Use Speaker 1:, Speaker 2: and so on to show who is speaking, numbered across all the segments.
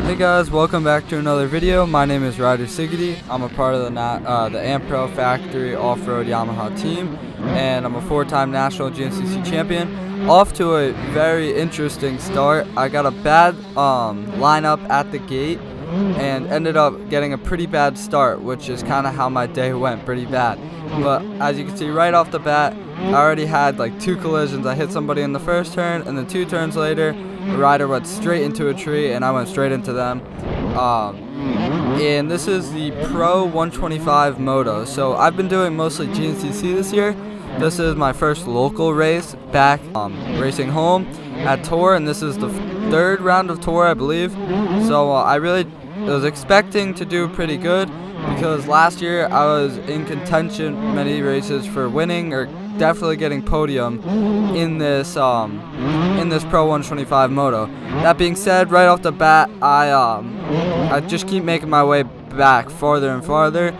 Speaker 1: Hey guys, welcome back to another video. My name is Ryder Sigety. I'm a part of the Ampro Factory Off-Road Yamaha team, and I'm a 4-time national GNCC champion. Off to a very interesting start. I got a bad lineup at the gate and ended up getting a pretty bad start, which is kind of how my day went, pretty bad. But as you can see right off the bat, I already had like 2 collisions. I hit somebody in the first turn, and then 2 turns later, the rider went straight into a tree, and I went straight into them. And this is the Pro 125 Moto. So I've been doing mostly GNCC this year. This is my first local race back racing home at TOR, and this is the 3rd round of TOR, I believe. So I really was expecting to do pretty good, because last year I was in contention many races for winning or definitely getting podium in this Pro 125 Moto. That being said, right off the bat, I just keep making my way back farther and farther.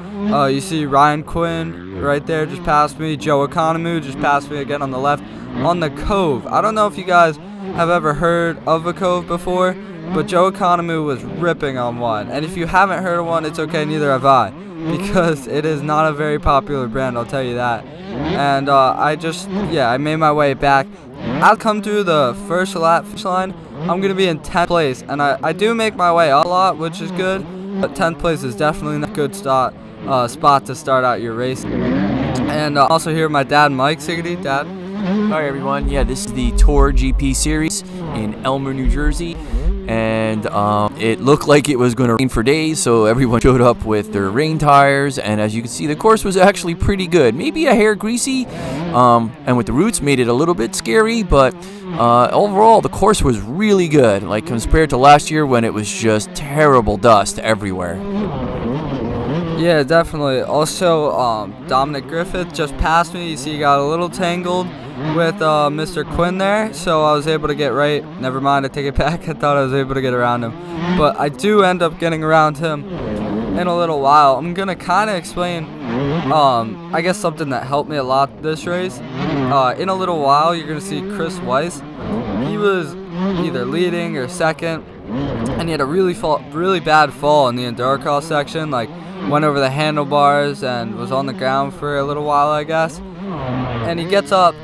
Speaker 1: You see Ryan Quinn right there just passed me. Joe Economou just passed me again on the left on the Cove. I don't know if you guys have ever heard of a Cove before, but Joe Economou was ripping on one. And if you haven't heard of one, it's okay, neither have I, because it is not a very popular brand, I'll tell you that. And I made my way back. I'll come through the first lap line. I'm going to be in 10th place, and I do make my way up a lot, which is good, but 10th place is definitely a good spot to start out your race. And also here my dad, Mike Sigety. Dad.
Speaker 2: Hi everyone, yeah, this is the TOR GP series in Elmer, New Jersey, and it looked like it was going to rain for days, so everyone showed up with their rain tires, and as you can see, the course was actually pretty good. Maybe a hair greasy, and with the roots made it a little bit scary, but overall the course was really good, like compared to last year when it was just terrible dust everywhere.
Speaker 1: Yeah, definitely. Also, Dominic Griffith just passed me. You see he got a little tangled with Mr. Quinn there, so I was able to get right. Never mind, I take it back. I thought I was able to get around him, but I do end up getting around him in a little while. I'm going to kind of explain, I guess, something that helped me a lot this race. In a little while, you're going to see Chris Weiss. He was either leading or second, and he had a really bad fall in the Endurocross section, like went over the handlebars and was on the ground for a little while, I guess. And he gets up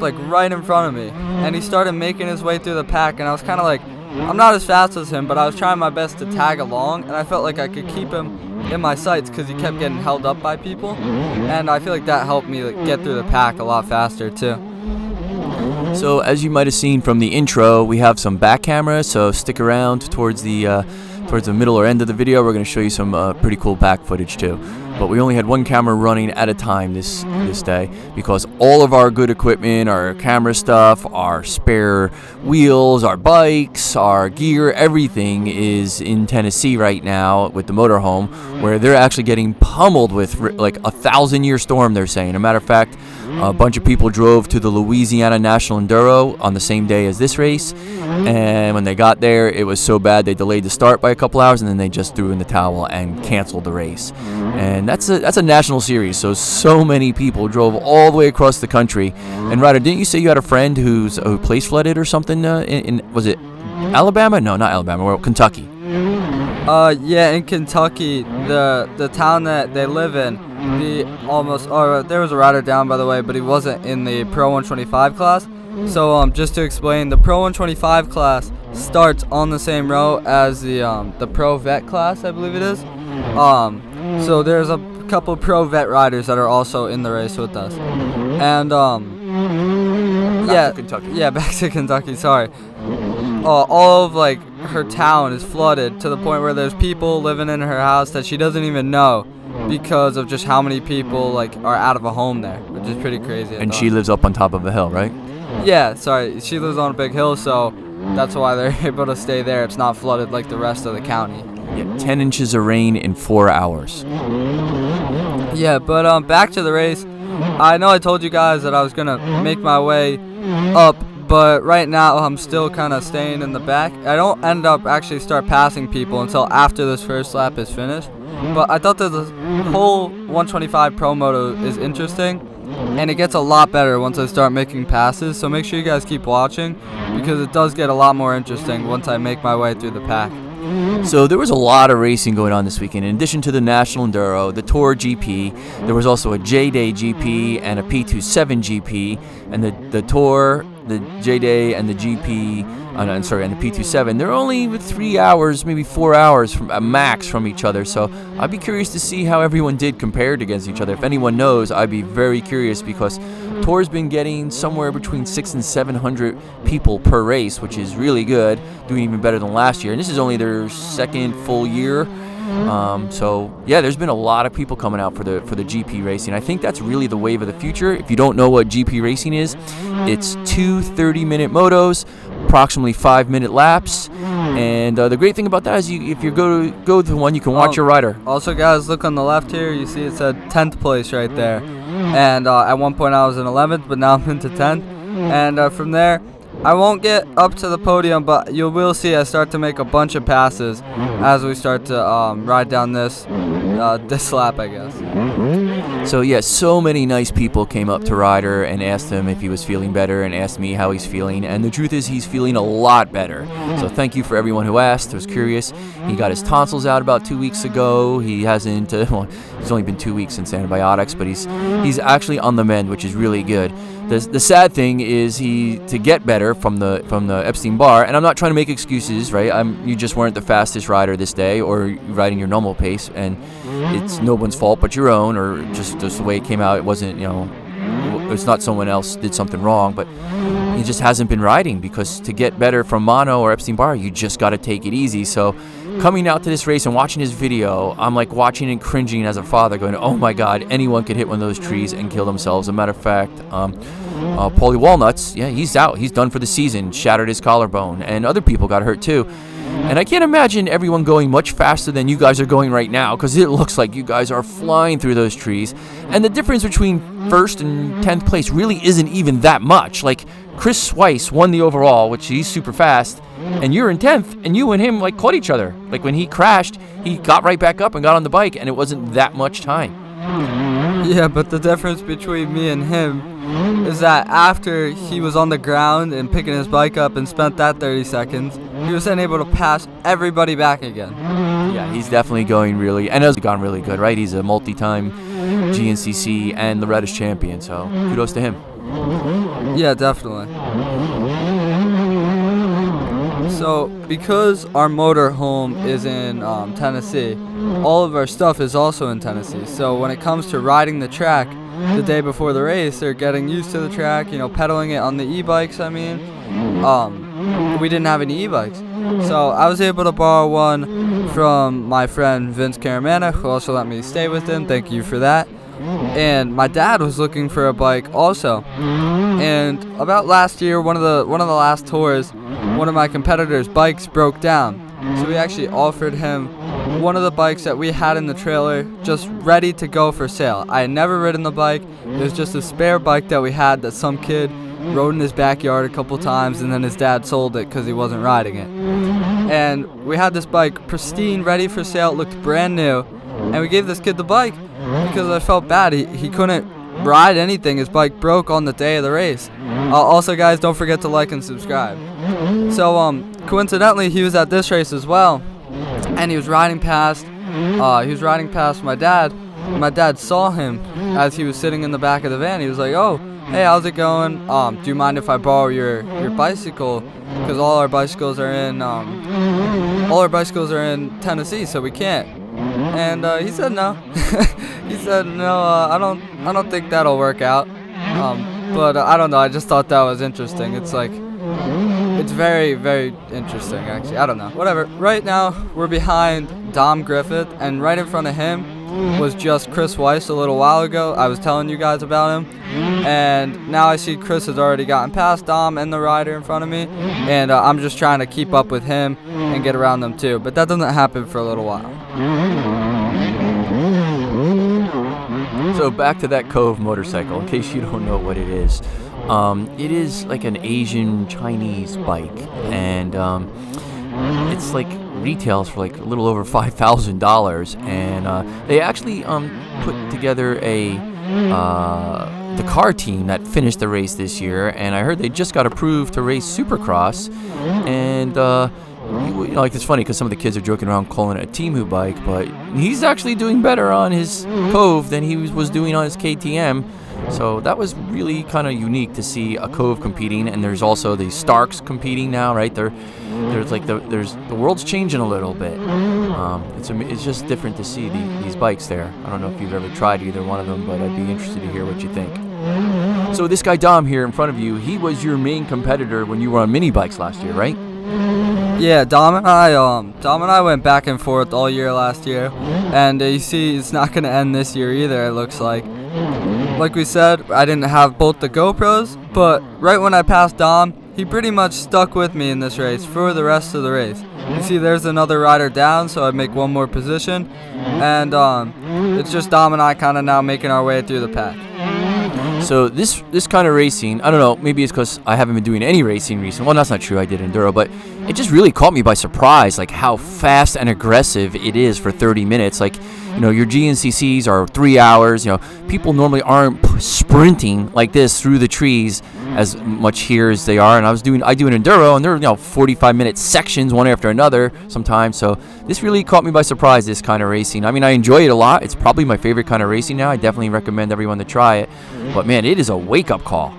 Speaker 1: like right in front of me, and he started making his way through the pack, and I was kind of like, I'm not as fast as him, but I was trying my best to tag along, and I felt like I could keep him in my sights because he kept getting held up by people, and I feel like that helped me get through the pack a lot faster too.
Speaker 2: So as you might have seen from the intro, we have some back cameras, so stick around towards the middle or end of the video. We're going to show you some pretty cool back footage too. But we only had one camera running at a time this day, because all of our good equipment, our camera stuff, our spare wheels, our bikes, our gear, everything is in Tennessee right now with the motorhome, where they're actually getting pummeled with like a 1,000-year storm, they're saying. As a matter of fact, a bunch of people drove to the Louisiana National Enduro on the same day as this race, and when they got there, it was so bad they delayed the start by a couple hours, and then they just threw in the towel and canceled the race. And that's a national series, so many people drove all the way across the country. And Ryder, didn't you say you had a friend who place flooded or something in was it Alabama? No, not Alabama. Kentucky.
Speaker 1: Yeah, in Kentucky, the town that they live in, there was a rider down, by the way, but he wasn't in the Pro 125 class. So just to explain, the Pro 125 class starts on the same row as the pro vet class, I believe it is. So there's a couple pro vet riders that are also in the race with us. And
Speaker 2: Back to Kentucky.
Speaker 1: Yeah, back to Kentucky. Sorry. All of like her town is flooded to the point where there's people living in her house that she doesn't even know because of just how many people like are out of a home there, which is pretty crazy.
Speaker 2: And she lives up on top of a hill, right?
Speaker 1: Yeah, sorry. She lives on a big hill, so that's why they're able to stay there. It's not flooded like the rest of the county.
Speaker 2: Yeah, 10 inches of rain in 4 hours.
Speaker 1: Yeah, but back to the race. I know I told you guys that I was going to make my way up, but right now I'm still kind of staying in the back. I don't end up actually start passing people until after this first lap is finished. But I thought that the whole 125 Pro Moto is interesting, and it gets a lot better once I start making passes. So make sure you guys keep watching, because it does get a lot more interesting once I make my way through the pack.
Speaker 2: So there was a lot of racing going on this weekend. In addition to the National Enduro, the TOR GP, there was also a J-Day GP and a P27 GP, and the TOR, the J-Day, and the GP, and the P27, they're only 3 hours, maybe 4 hours from a max from each other. So I'd be curious to see how everyone did compared against each other. If anyone knows, I'd be very curious, because TOR's been getting somewhere between 600 and 700 people per race, which is really good, doing even better than last year. And this is only their second full year. So yeah, there's been a lot of people coming out for the GP racing. I think that's really the wave of the future. If you don't know what GP racing is, it's 2 30-minute motos, approximately 5-minute laps. And the great thing about that is, if you go to one, you can watch your rider.
Speaker 1: Also, guys, look on the left here. You see it said 10th place right there. And at one point I was in 11th, but now I'm into 10th. And from there, I won't get up to the podium, but you will see I start to make a bunch of passes as we start to ride down this lap, I guess.
Speaker 2: So yeah, so many nice people came up to Ryder and asked him if he was feeling better, and asked me how he's feeling, and the truth is he's feeling a lot better. So thank you for everyone who asked, was curious. He got his tonsils out about 2 weeks ago. He hasn't, it's only been 2 weeks since antibiotics, but he's actually on the mend, which is really good. The sad thing is to get better from the Epstein-Barr, and I'm not trying to make excuses, right? You just weren't the fastest rider this day, or riding your normal pace, and it's no one's fault but your own, or just the way it came out. It wasn't, it's not someone else did something wrong, but he just hasn't been riding, because to get better from mono or Epstein-Barr, you just got to take it easy. So coming out to this race and watching his video, I'm like watching and cringing as a father, going, oh my God, anyone could hit one of those trees and kill themselves. As a matter of fact, Paulie Walnuts, yeah, he's out. He's done for the season, shattered his collarbone, and other people got hurt too. And I can't imagine everyone going much faster than you guys are going right now, because it looks like you guys are flying through those trees. And the difference between 1st and 10th place really isn't even that much. Like, Chris Weiss won the overall, which he's super fast, and you're in 10th, and you and him like caught each other. Like, when he crashed, he got right back up and got on the bike, and it wasn't that much time.
Speaker 1: Yeah, but the difference between me and him is that after he was on the ground and picking his bike up and spent that 30 seconds, he was then able to pass everybody back again.
Speaker 2: Yeah, he's definitely going really, and has gone really good, right? He's a multi-time GNCC and Loretta's champion, so kudos to him.
Speaker 1: Yeah, definitely. So, because our motor home is in Tennessee, all of our stuff is also in Tennessee. So when it comes to riding the track the day before the race, they're getting used to the track, pedaling it on the e-bikes, we didn't have any e-bikes. So I was able to borrow one from my friend Vince Caramana, who also let me stay with him. Thank you for that. And my dad was looking for a bike also. And about last year, one of the last tours, one of my competitors' bikes broke down. So we actually offered him one of the bikes that we had in the trailer, just ready to go for sale. I had never ridden the bike. It was just a spare bike that we had that some kid rode in his backyard a couple times, and then his dad sold it because he wasn't riding it. And we had this bike pristine, ready for sale. It looked brand new. And we gave this kid the bike because I felt bad. He couldn't ride anything. His bike broke on the day of the race. Also, guys, don't forget to like and subscribe. So coincidentally, he was at this race as well, and he was riding past my dad. My dad saw him as he was sitting in the back of the van. He was like, oh, hey, how's it going? Do you mind if I borrow your bicycle? Because all our bicycles are in Tennessee, so we can't. And he said no. He said no. I don't think that'll work out. But I don't know. I just thought that was interesting. It's like, it's very, very interesting, actually. I don't know. Whatever. Right now, we're behind Dom Griffith, and right in front of him was just Chris Weiss a little while ago. I was telling you guys about him. And now I see Chris has already gotten past Dom and the rider in front of me. And I'm just trying to keep up with him and get around them too. But that doesn't happen for a little while.
Speaker 2: So back to that Cove motorcycle, in case you don't know what it is. It is like an Asian Chinese bike, and it's like retails for like a little over $5,000, and they actually put together the car team that finished the race this year, and I heard they just got approved to race Supercross, and like it's funny because some of the kids are joking around calling it a Timu bike, but he's actually doing better on his Cove than he was doing on his KTM. So that was really kind of unique to see a Cove competing, and there's also the Starks competing now, right? The world's changing a little bit. It's just different to see these bikes there. I don't know if you've ever tried either one of them, but I'd be interested to hear what you think. So this guy Dom here in front of you, he was your main competitor when you were on mini bikes last year, right?
Speaker 1: Yeah, Dom and I went back and forth all year last year, and you see, it's not gonna end this year either. It looks like. Like we said, I didn't have both the GoPros, but right when I passed Dom, he pretty much stuck with me in this race for the rest of the race. You see, there's another rider down, so I make one more position, and it's just Dom and I kind of now making our way through the pack.
Speaker 2: So this kind of racing, I don't know, maybe it's because I haven't been doing any racing recently. Well, that's not true, I did enduro, but it just really caught me by surprise, like how fast and aggressive it is for 30 minutes. Like, you know, your GNCCs are 3 hours. You know, people normally aren't sprinting like this through the trees as much here as they are. And I do an enduro, and they're 45-minute sections one after another sometimes. So this really caught me by surprise, this kind of racing. I mean, I enjoy it a lot. It's probably my favorite kind of racing now. I definitely recommend everyone to try it. But man, it is a wake-up call.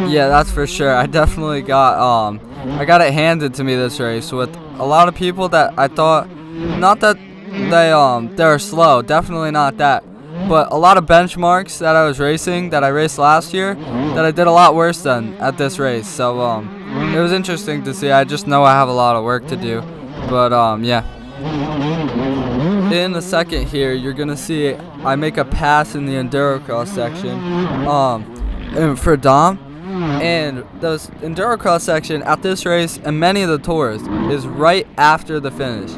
Speaker 1: Yeah, that's for sure. I definitely got it handed to me this race with a lot of people that I thought, not that they're slow, definitely not that, but a lot of benchmarks that I was racing, that I raced last year, that I did a lot worse than at this race. So it was interesting to see. I just know I have a lot of work to do, but yeah. In the second here, you're gonna see I make a pass in the endurocross section and for Dom, and the endurocross section at this race and many of the tours is right after the finish.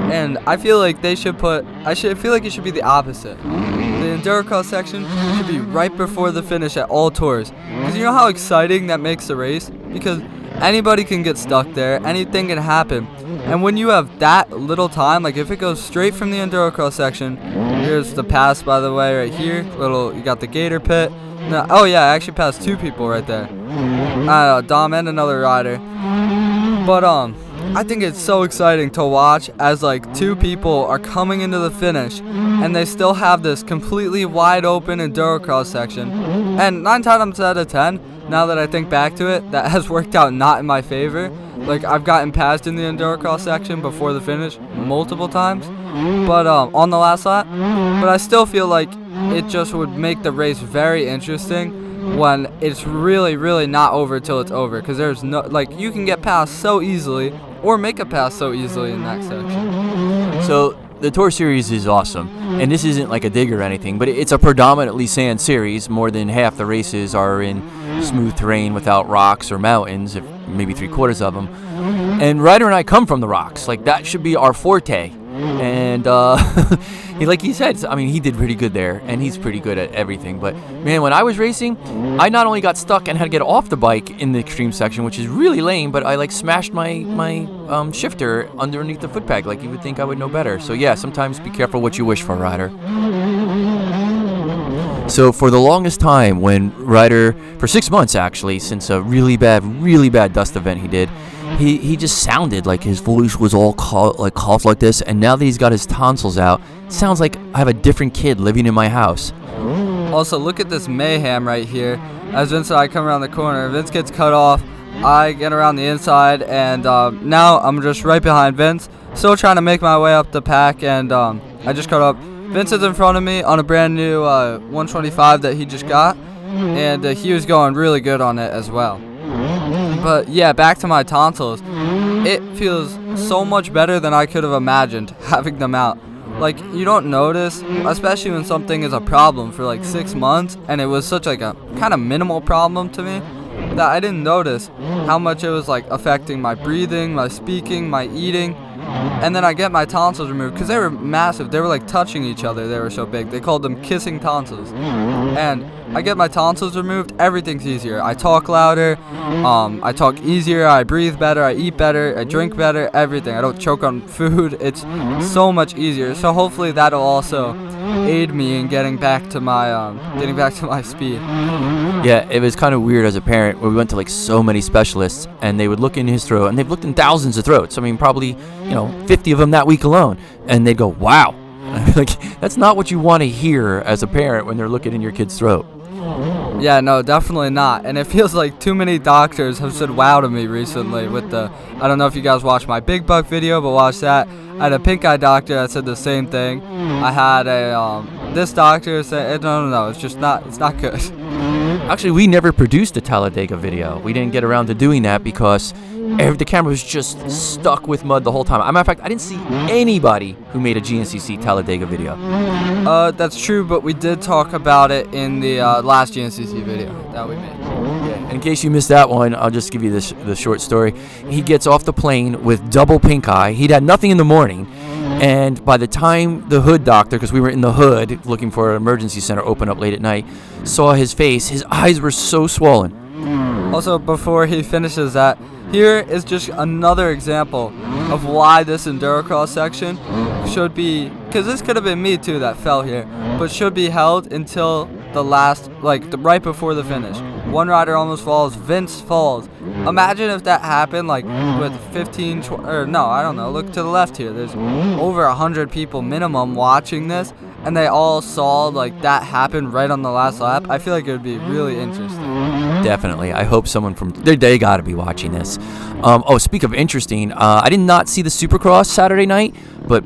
Speaker 1: And I feel like it should be the opposite. The endurocross section should be right before the finish at all tours. Because you know how exciting that makes the race? Because anybody can get stuck there, anything can happen. And when you have that little time, like if it goes straight from the endurocross section, here's the pass, by the way, right here. You got the gator pit. No, oh yeah, I actually passed two people right there. Dom and another rider. But I think it's so exciting to watch as like two people are coming into the finish and they still have this completely wide open endurocross section. And 9 times out of 10, now that I think back to it, that has worked out not in my favor. Like I've gotten passed in the endurocross section before the finish multiple times, but on the last lap. But I still feel like it just would make the race very interesting when it's really, really not over till it's over, because there's no, like, you can get past so easily or make a pass so easily in that section.
Speaker 2: So the Tour Series is awesome, and this isn't like a dig or anything, but it's a predominantly sand series. More than half the races are in smooth terrain without rocks or mountains, if maybe 3/4 of them. And Ryder and I come from the rocks. Like, that should be our forte. And like he said, I mean, he did pretty good there, and he's pretty good at everything. But man, when I was racing, I not only got stuck and had to get off the bike in the extreme section, which is really lame, but I like smashed my shifter underneath the foot peg. Like, you would think I would know better. So yeah, sometimes be careful what you wish for, Ryder. So for the longest time, when Ryder, for 6 months actually, since a really bad dust event he did, he just sounded like his voice was all coughed like this, and now that he's got his tonsils out, it sounds like I have a different kid living in my house.
Speaker 1: Also, look at this mayhem right here. As Vince and I come around the corner, Vince gets cut off. I get around the inside, and now I'm just right behind Vince, still trying to make my way up the pack, and I just cut up. Vince is in front of me on a brand new 125 that he just got, and he was going really good on it as well. But yeah, back to my tonsils. It feels so much better than I could have imagined having them out. Like, you don't notice, especially when something is a problem for like 6 months, and it was such like a kind of minimal problem to me, that I didn't notice how much it was like affecting my breathing, my speaking, my eating. And then I get my tonsils removed because they were massive. They were like touching each other. They were so big. They called them kissing tonsils. And I get my tonsils removed. Everything's easier. I talk louder. I talk easier. I breathe better. I eat better. I drink better. Everything. I don't choke on food. It's so much easier. So hopefully that'll also aid me in getting back to my speed.
Speaker 2: Yeah, it was kind of weird as a parent where we went to like so many specialists, and they would look in his throat, and they've looked in thousands of throats. I mean, probably 50 of them that week alone, and they'd go, "Wow." Like, that's not what you want to hear as a parent when they're looking in your kid's throat.
Speaker 1: Yeah, no, definitely not. And it feels like too many doctors have said wow to me recently with I don't know if you guys watched my Big Buck video, but watch that. I had a pink eye doctor that said the same thing. I had this doctor say, no, it's not good.
Speaker 2: Actually, we never produced a Talladega video. We didn't get around to doing that because the camera was just stuck with mud the whole time. As a matter of fact, I didn't see anybody who made a GNCC Talladega video.
Speaker 1: That's true, but we did talk about it in the last GNCC video that we made.
Speaker 2: Yeah. In case you missed that one, I'll just give you the short story. He gets off the plane with double pink eye. He'd had nothing in the morning. And by the time the hood doctor, because we were in the hood looking for an emergency center open up late at night, saw his face, his eyes were so swollen.
Speaker 1: Also, before he finishes that, here is just another example of why this Endurocross section should be, because this could have been me too that fell here, but should be held until the last, right before the finish. One rider almost falls, Vince falls. Imagine if that happened with 15, look to the left here. There's over 100 people minimum watching this, and they all saw that happen right on the last lap. I feel like it would be really interesting.
Speaker 2: Definitely. I hope someone from they got to be watching this. Speak of interesting, I did not see the Supercross Saturday night, but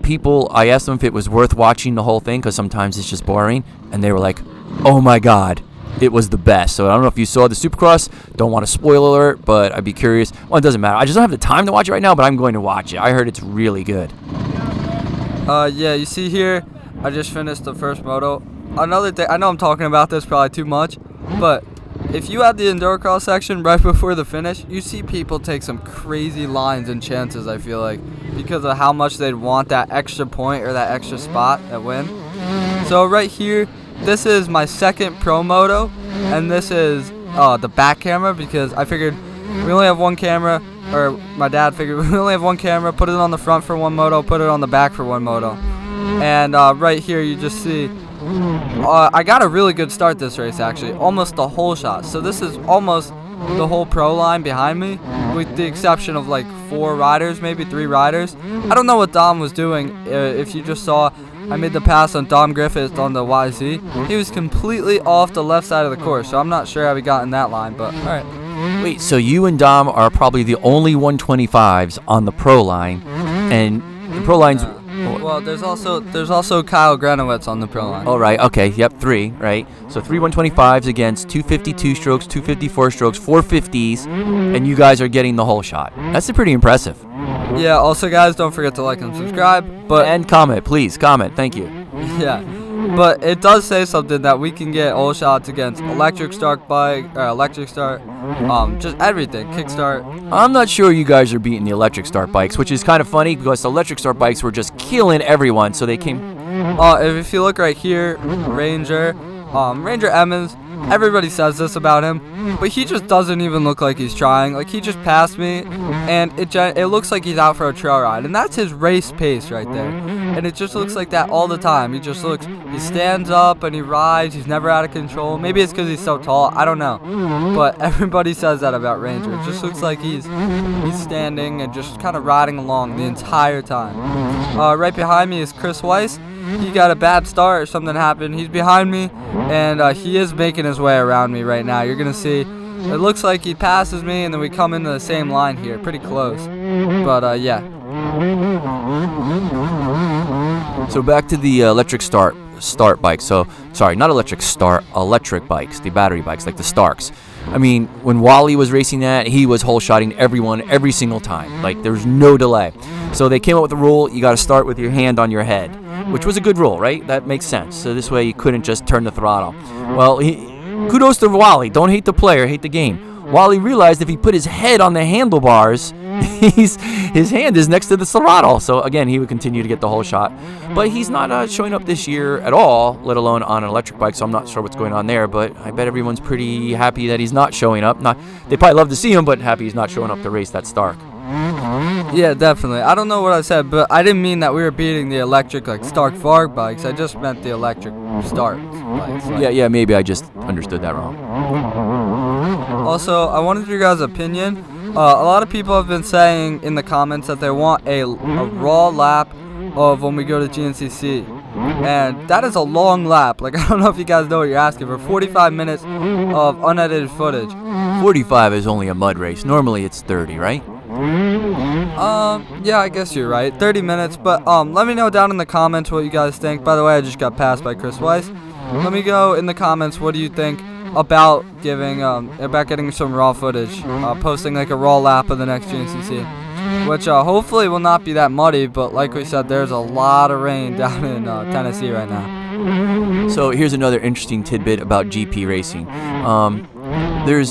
Speaker 2: I asked them if it was worth watching the whole thing because sometimes it's just boring, and they were like, "Oh my God, it was the best." So I don't know if you saw the Supercross. Don't want to spoil alert, but I'd be curious. Well, it doesn't matter. I just don't have the time to watch it right now, but I'm going to watch it. I heard it's really good.
Speaker 1: Yeah, you see here, I just finished the first moto. Another thing, I know I'm talking about this probably too much, but if you had the Endurocross section right before the finish, you see people take some crazy lines and chances, I feel like, because of how much they'd want that extra point or that extra spot at win. So right here, this is my second pro moto, and this is the back camera, because I figured we only have one camera, or my dad figured we only have one camera, put it on the front for one moto, put it on the back for one moto. And right here you just see I got a really good start this race, actually, almost the whole shot. So this is almost the whole pro line behind me, with the exception of 4 riders, maybe 3 riders. I don't know what Dom was doing. If you just saw, I made the pass on Dom Griffith on the YZ. He was completely off the left side of the course, so I'm not sure how he got in that line, but all right.
Speaker 2: Wait, so you and Dom are probably the only 125s on the pro line, and the pro line's...
Speaker 1: Well, there's also Kyle Grenowitz on the pro line.
Speaker 2: Oh, right. Okay. Yep. 3. Right. So 3 125s against 252 strokes, 254 strokes, 450s, and you guys are getting the whole shot. That's pretty impressive.
Speaker 1: Yeah. Also, guys, don't forget to like and subscribe.
Speaker 2: And comment, please. Comment. Thank you.
Speaker 1: Yeah. But it does say something that we can get all shots against electric start bike, electric start, just everything, kickstart.
Speaker 2: I'm not sure you guys are beating the electric start bikes, which is kind of funny because the electric start bikes were just killing everyone, so they came...
Speaker 1: If you look right here, Ranger Emmons, everybody says this about him, but he just doesn't even look like he's trying. He just passed me, and it looks like he's out for a trail ride, and that's his race pace right there. And it just looks like that all the time. He stands up and he rides. He's never out of control. Maybe it's because he's so tall. I don't know, but everybody says that about Ranger. It just looks like he's standing and just kind of riding along the entire time. Right behind me is Chris Weiss. he got a bad start or something happened. He's behind me, and he is making his way around me right now. You're gonna see. It looks like he passes me, and then we come into the same line here, pretty close. But yeah.
Speaker 2: So back to the electric start bikes. So sorry, not electric bikes, the battery bikes, like the Starks. I mean, when Wally was racing that, he was hole shotting everyone every single time. Like, there was no delay. So they came up with the rule, you got to start with your hand on your head, which was a good rule, right? That makes sense. So this way you couldn't just turn the throttle. Well, kudos to Wally. Don't hate the player, hate the game. Wally realized if he put his head on the handlebars, his hand is next to the throttle. So again, he would continue to get the whole shot. But he's not showing up this year at all, let alone on an electric bike. So I'm not sure what's going on there. But I bet everyone's pretty happy that he's not showing up. They probably love to see him, but happy he's not showing up to race that Stark.
Speaker 1: Yeah, definitely. I don't know what I said, but I didn't mean that we were beating the electric like Stark Varg bikes. I just meant the electric Stark bikes. Like.
Speaker 2: Yeah, maybe I just understood that wrong.
Speaker 1: Also, I wanted your guys' opinion. A lot of people have been saying in the comments that they want a raw lap of when we go to GNCC. And that is a long lap. Like, I don't know if you guys know what you're asking for. 45 minutes of unedited footage.
Speaker 2: 45 is only a mud race. Normally it's 30, right?
Speaker 1: Yeah, I guess you're right. 30 minutes, but let me know down in the comments what you guys think. By the way, I just got passed by Chris Weiss. Let me go in the comments, what do you think about getting some raw footage, posting like a raw lap of the next GNCC, which hopefully will not be that muddy, but like we said, there's a lot of rain down in Tennessee right now.
Speaker 2: So here's another interesting tidbit about GP racing.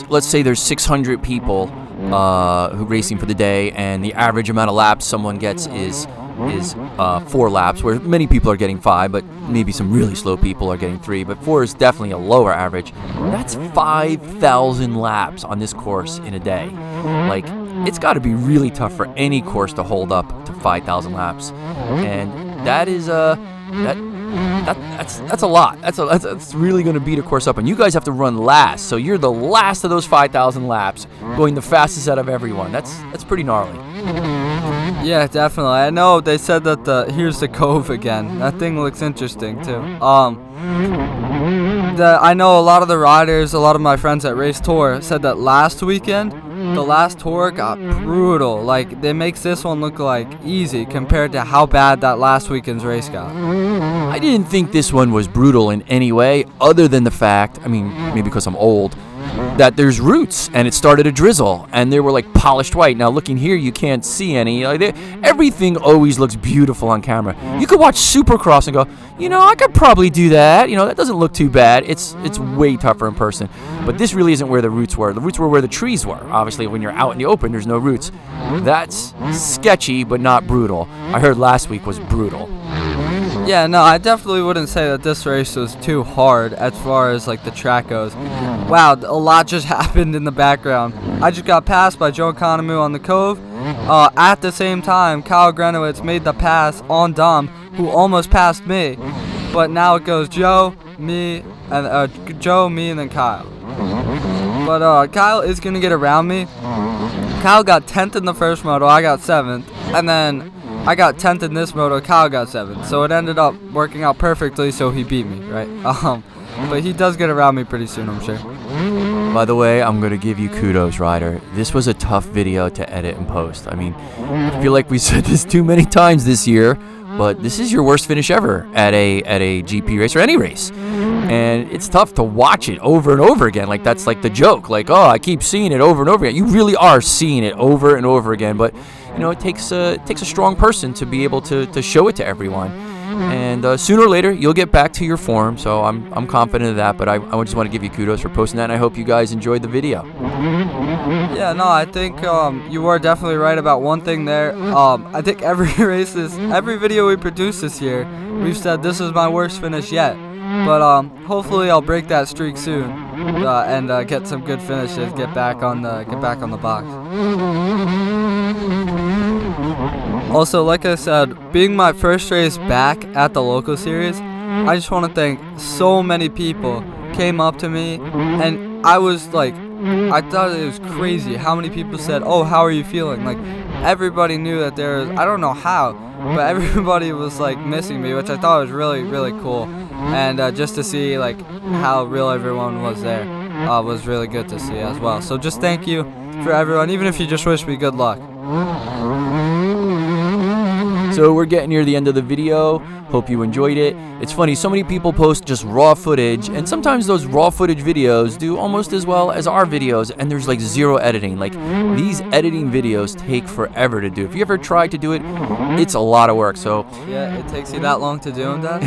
Speaker 2: Let's say there's 600 people who racing for the day, and the average amount of laps someone gets is 4 laps, where many people are getting 5, but maybe some really slow people are getting 3, but 4 is definitely a lower average. That's 5,000 laps on this course in a day. Like, it's got to be really tough for any course to hold up to 5,000 laps, and that is that's a lot. That's really going to beat a course up, and you guys have to run last, so you're the last of those 5,000 laps, going the fastest out of everyone. That's pretty gnarly.
Speaker 1: Yeah, definitely. I know they said that here's the cove again. That thing looks interesting too. I know a lot of the riders, a lot of my friends at Race Tour said that last weekend, the last tour got brutal. Like, it makes this one look like easy compared to how bad that last weekend's race got.
Speaker 2: I didn't think this one was brutal in any way, other than the fact, I mean, maybe because I'm old, that there's roots, and it started to drizzle, and they were like polished white. Now looking here, you can't see any. Everything always looks beautiful on camera. You could watch Supercross and go, I could probably do that. That doesn't look too bad. It's way tougher in person. But this really isn't where the roots were. The roots were where the trees were. Obviously, when you're out in the open, there's no roots. That's sketchy, but not brutal. I heard last week was brutal.
Speaker 1: Yeah, no, I definitely wouldn't say that this race was too hard as far as like the track goes. Wow, a lot just happened in the background. I just got passed by Joe Economou on the Cove. At the same time, Kyle Grenowitz made the pass on Dom, who almost passed me. But now it goes Joe, me, and then Kyle. But Kyle is gonna get around me. Kyle got 10th in the first moto, I got 7th, and then I got 10th in this moto, Kyle got 7th. So it ended up working out perfectly, so he beat me, right? But he does get around me pretty soon, I'm sure.
Speaker 2: By the way, I'm going to give you kudos, Ryder. This was a tough video to edit and post. I mean, I feel like we said this too many times this year, but this is your worst finish ever at a GP race or any race. And it's tough to watch it over and over again. Like, that's like the joke. Like, oh, I keep seeing it over and over again. You really are seeing it over and over again. But, it takes a strong person to be able to show it to everyone. And sooner or later, you'll get back to your form. So I'm confident of that. But I just want to give you kudos for posting that. And I hope you guys enjoyed the video.
Speaker 1: Yeah, no, I think you were definitely right about one thing there. I think every video we produce this year, we've said this is my worst finish yet. But hopefully I'll break that streak soon and get some good finishes, get back on the box. Also, like I said, being my first race back at the local series, I just want to thank so many people came up to me, and I was like I thought it was crazy how many people said, "Oh, how are you feeling?" Like, everybody knew that there was, I don't know how, but everybody was like missing me, which I thought was really, really cool. And just to see like how real everyone was there was really good to see as well. So just thank you for everyone, even if you just wish me good luck.
Speaker 2: So we're getting near the end of the video. Hope you enjoyed it. It's funny, so many people post just raw footage, and sometimes those raw footage videos do almost as well as our videos, and there's like zero editing. Like, these editing videos take forever to do. If you ever tried to do it, it's a lot of work. So
Speaker 1: yeah, it takes you that long to do them, Dad?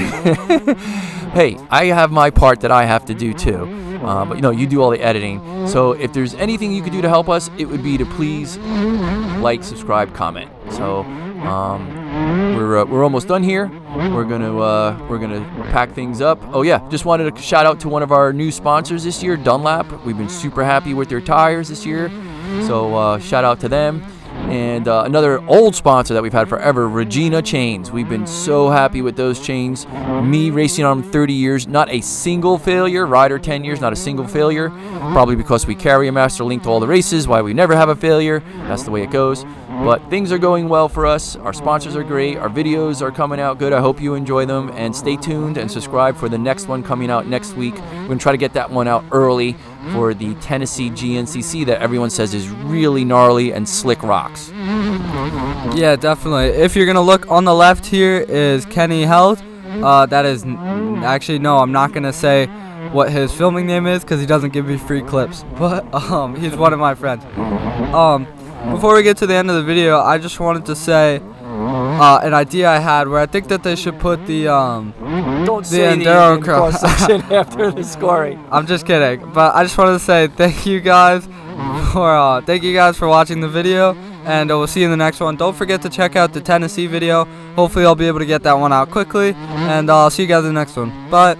Speaker 2: Hey, I have my part that I have to do too. But you know, you do all the editing. So if there's anything you could do to help us, it would be to please like, subscribe, comment. So we're almost done here. We're gonna pack things up. Oh yeah, just wanted to shout out to one of our new sponsors this year, Dunlap. We've been super happy with their tires this year, so shout out to them. And another old sponsor that we've had forever, Regina Chains. We've been so happy with those chains. Me racing on them 30 years, not a single failure. Ryder 10 years, not a single failure. Probably because we carry a master link to all the races, why we never have a failure. That's the way it goes. But things are going well for us. Our sponsors are great. Our videos are coming out good. I hope you enjoy them. And stay tuned and subscribe for the next one coming out next week. We're going to try to get that one out early for the Tennessee GNCC that everyone says is really gnarly and slick rocks.
Speaker 1: Yeah, definitely. If you're going to look on the left here is Kenny Held. That is, actually, no, I'm not going to say what his filming name is because he doesn't give me free clips. But he's one of my friends. Before we get to the end of the video, I just wanted to say an idea I had where I think that they should put the
Speaker 2: Don't say the enduro section after the scoring.
Speaker 1: I'm just kidding, but I just wanted to say thank you guys for watching the video, and we'll see you in the next one. Don't forget to check out the Tennessee video. Hopefully I'll be able to get that one out quickly, and I'll see you guys in the next one. Bye.